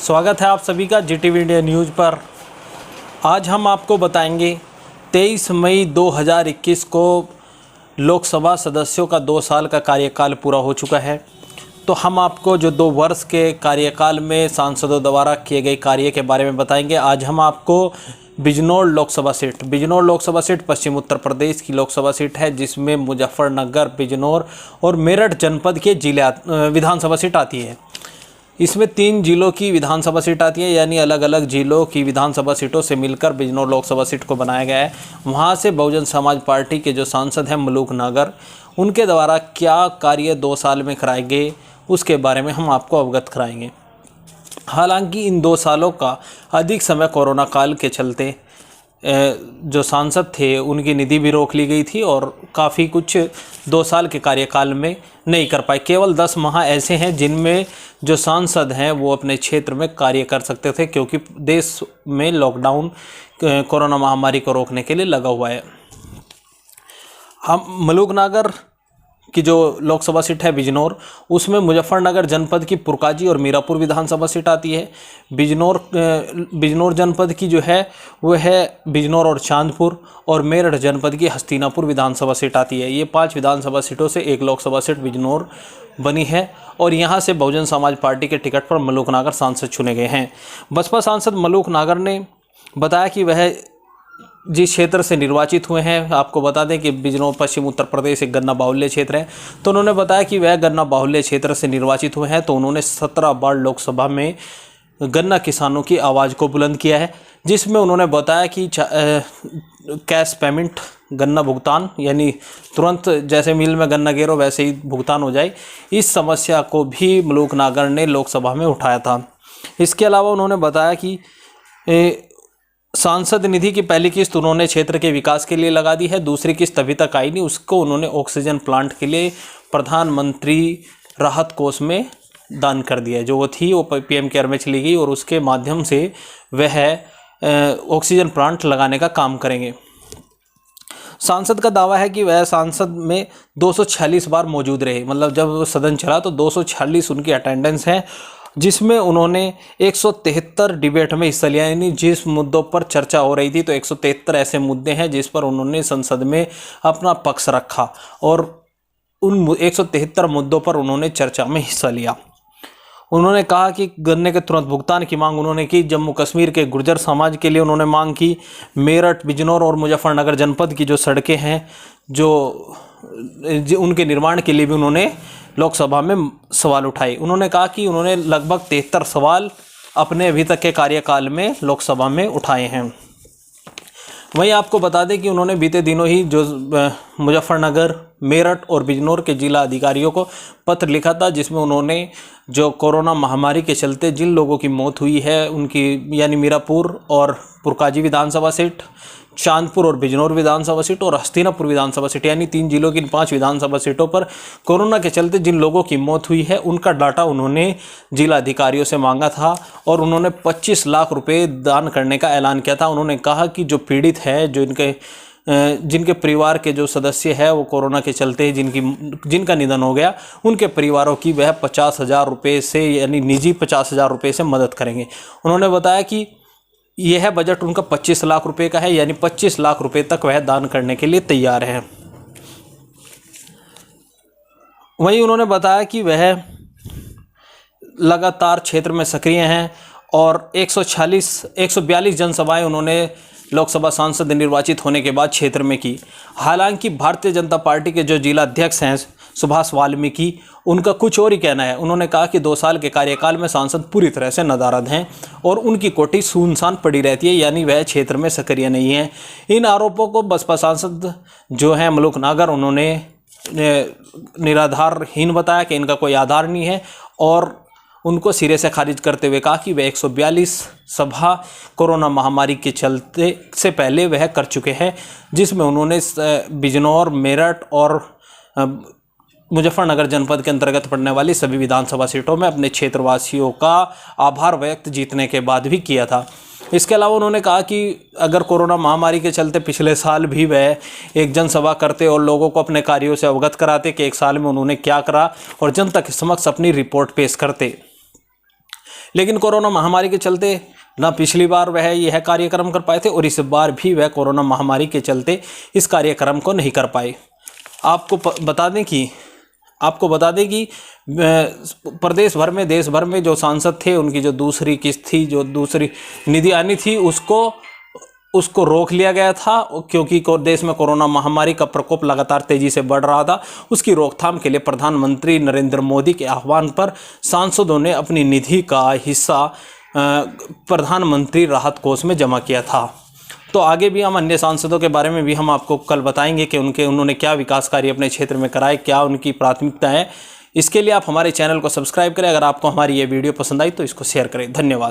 स्वागत है आप सभी का जीटीवी इंडिया न्यूज़ पर। आज हम आपको बताएंगे 23 मई 2021 को लोकसभा सदस्यों का 2 साल का कार्यकाल पूरा हो चुका है। तो हम आपको जो 2 वर्ष के कार्यकाल में सांसदों द्वारा किए गए कार्य के बारे में बताएंगे। आज हम आपको बिजनौर लोकसभा सीट पश्चिम उत्तर प्रदेश की लोकसभा सीट है, जिसमें मुजफ्फरनगर, बिजनौर और मेरठ जनपद के जिले विधानसभा सीट आती है। इसमें 3 जिलों की विधानसभा सीट आती है, यानी अलग अलग जिलों की विधानसभा सीटों से मिलकर बिजनौर लोकसभा सीट को बनाया गया है। वहां से बहुजन समाज पार्टी के जो सांसद हैं मलूक नागर, उनके द्वारा क्या कार्य 2 साल में कराए गए उसके बारे में हम आपको अवगत कराएंगे। हालांकि इन 2 सालों का अधिक समय कोरोना काल के चलते जो सांसद थे उनकी निधि भी रोक ली गई थी और काफ़ी कुछ 2 साल के कार्यकाल में नहीं कर पाए। केवल 10 माह ऐसे हैं जिनमें जो सांसद हैं वो अपने क्षेत्र में कार्य कर सकते थे, क्योंकि देश में लॉकडाउन कोरोना महामारी को रोकने के लिए लगा हुआ है। हम मलूक नागर की जो लोकसभा सीट है बिजनौर, उसमें मुजफ्फरनगर जनपद की पुरकाजी और मीरापुर विधानसभा सीट आती है। बिजनौर जनपद की जो है वो है बिजनौर और चांदपुर, और मेरठ जनपद की हस्तिनापुर विधानसभा सीट आती है। ये 5 विधानसभा सीटों से एक लोकसभा सीट बिजनौर बनी है और यहाँ से बहुजन समाज पार्टी के टिकट पर मलूक नागर सांसद चुने गए हैं। बसपा सांसद मलूक नागर ने बताया कि वह जिस क्षेत्र से निर्वाचित हुए हैं, आपको बता दें कि बिजनौर पश्चिम उत्तर प्रदेश एक गन्ना बाहुल्य क्षेत्र है, तो उन्होंने बताया कि वह गन्ना बाहुल्य क्षेत्र से निर्वाचित हुए हैं। तो उन्होंने 17 बार लोकसभा में गन्ना किसानों की आवाज़ को बुलंद किया है, जिसमें उन्होंने बताया कि कैश पेमेंट, गन्ना भुगतान, यानी तुरंत जैसे मिल में गन्ना गिरो वैसे ही भुगतान हो जाए, इस समस्या को भी मलूक नागर ने लोकसभा में उठाया था। इसके अलावा उन्होंने बताया कि सांसद निधि की पहली किस्त उन्होंने क्षेत्र के विकास के लिए लगा दी है, दूसरी किस्त अभी तक आई नहीं, उसको उन्होंने ऑक्सीजन प्लांट के लिए प्रधानमंत्री राहत कोष में दान कर दिया है। जो वो थी वो पीएम केयर में चली गई और उसके माध्यम से वह ऑक्सीजन प्लांट लगाने का काम करेंगे। सांसद का दावा है कि वह सांसद में 246 बार मौजूद रहे, मतलब जब सदन चला तो 246 उनकी अटेंडेंस है, जिसमें उन्होंने 173 डिबेट में हिस्सा लिया। यानी जिस मुद्दों पर चर्चा हो रही थी तो 173 ऐसे मुद्दे हैं जिस पर उन्होंने संसद में अपना पक्ष रखा और उन 173 मुद्दों पर उन्होंने चर्चा में हिस्सा लिया। उन्होंने कहा कि गन्ने के तुरंत भुगतान की मांग उन्होंने की। जम्मू कश्मीर के गुर्जर समाज के लिए उन्होंने मांग की। मेरठ, बिजनौर और मुजफ्फरनगर जनपद की जो सड़कें हैं जो उनके निर्माण के लिए भी उन्होंने लोकसभा में सवाल उठाए। उन्होंने कहा कि उन्होंने लगभग 73 सवाल अपने अभी तक के कार्यकाल में लोकसभा में उठाए हैं। वहीं आपको बता दें कि उन्होंने बीते दिनों ही जो मुजफ्फरनगर, मेरठ और बिजनौर के जिला अधिकारियों को पत्र लिखा था, जिसमें उन्होंने जो कोरोना महामारी के चलते जिन लोगों की मौत हुई है उनकी, यानी मीरापुर और पुरकाजी विधानसभा सीट, चांदपुर और बिजनौर विधानसभा सीट और हस्तिनापुर विधानसभा सीट, यानी 3 जिलों की 5 विधानसभा सीटों पर कोरोना के चलते जिन लोगों की मौत हुई है उनका डाटा उन्होंने जिला अधिकारियों से मांगा था और उन्होंने 25 लाख रुपए दान करने का ऐलान किया था। उन्होंने कहा कि जो पीड़ित है, जो जिनके परिवार के जो सदस्य है वो कोरोना के चलते जिनका निधन हो गया, उनके परिवारों की वह 50,000 रुपये से, यानी निजी 50,000 रुपये से मदद करेंगे। उन्होंने बताया कि यह बजट उनका 25 लाख रुपए का है, यानी 25 लाख रुपए तक वह दान करने के लिए तैयार है। वहीं उन्होंने बताया कि वह लगातार क्षेत्र में सक्रिय हैं और 142 जनसभाएं उन्होंने लोकसभा सांसद निर्वाचित होने के बाद क्षेत्र में की। हालांकि भारतीय जनता पार्टी के जो जिला अध्यक्ष हैं सुभाष वाल्मीकि, उनका कुछ और ही कहना है। उन्होंने कहा कि 2 साल के कार्यकाल में सांसद पूरी तरह से नदारद हैं और उनकी कोठी सुनसान पड़ी रहती है, यानी वह क्षेत्र में सक्रिय नहीं है। इन आरोपों को बसपा सांसद जो हैं मलूक नागर, उन्होंने निराधारहीन बताया कि इनका कोई आधार नहीं है और उनको सिरे से खारिज करते हुए कहा कि वह 142 सभा कोरोना महामारी के चलते से पहले वह कर चुके हैं, जिसमें उन्होंने बिजनौर, मेरठ और मुजफ्फरनगर जनपद के अंतर्गत पड़ने वाली सभी विधानसभा सीटों में अपने क्षेत्रवासियों का आभार व्यक्त जीतने के बाद भी किया था। इसके अलावा उन्होंने कहा कि अगर कोरोना महामारी के चलते पिछले साल भी वह एक जनसभा करते और लोगों को अपने कार्यों से अवगत कराते कि 1 साल में उन्होंने क्या करा और जनता के समक्ष अपनी रिपोर्ट पेश करते, लेकिन कोरोना महामारी के चलते ना पिछली बार वह यह कार्यक्रम कर पाए थे और इस बार भी वह कोरोना महामारी के चलते इस कार्यक्रम को नहीं कर पाए। आपको बता दें कि प्रदेश भर में, देश भर में जो सांसद थे उनकी जो दूसरी किस्त थी, जो दूसरी निधि आनी थी, उसको रोक लिया गया था, क्योंकि देश में कोरोना महामारी का प्रकोप लगातार तेजी से बढ़ रहा था। उसकी रोकथाम के लिए प्रधानमंत्री नरेंद्र मोदी के आह्वान पर सांसदों ने अपनी निधि का हिस्सा प्रधानमंत्री राहत कोष में जमा किया था। तो आगे भी हम अन्य सांसदों के बारे में भी हम आपको कल बताएंगे कि उन्होंने क्या विकास कार्य अपने क्षेत्र में कराए, क्या उनकी प्राथमिकता है। इसके लिए आप हमारे चैनल को सब्सक्राइब करें। अगर आपको हमारी ये वीडियो पसंद आई तो इसको शेयर करें। धन्यवाद।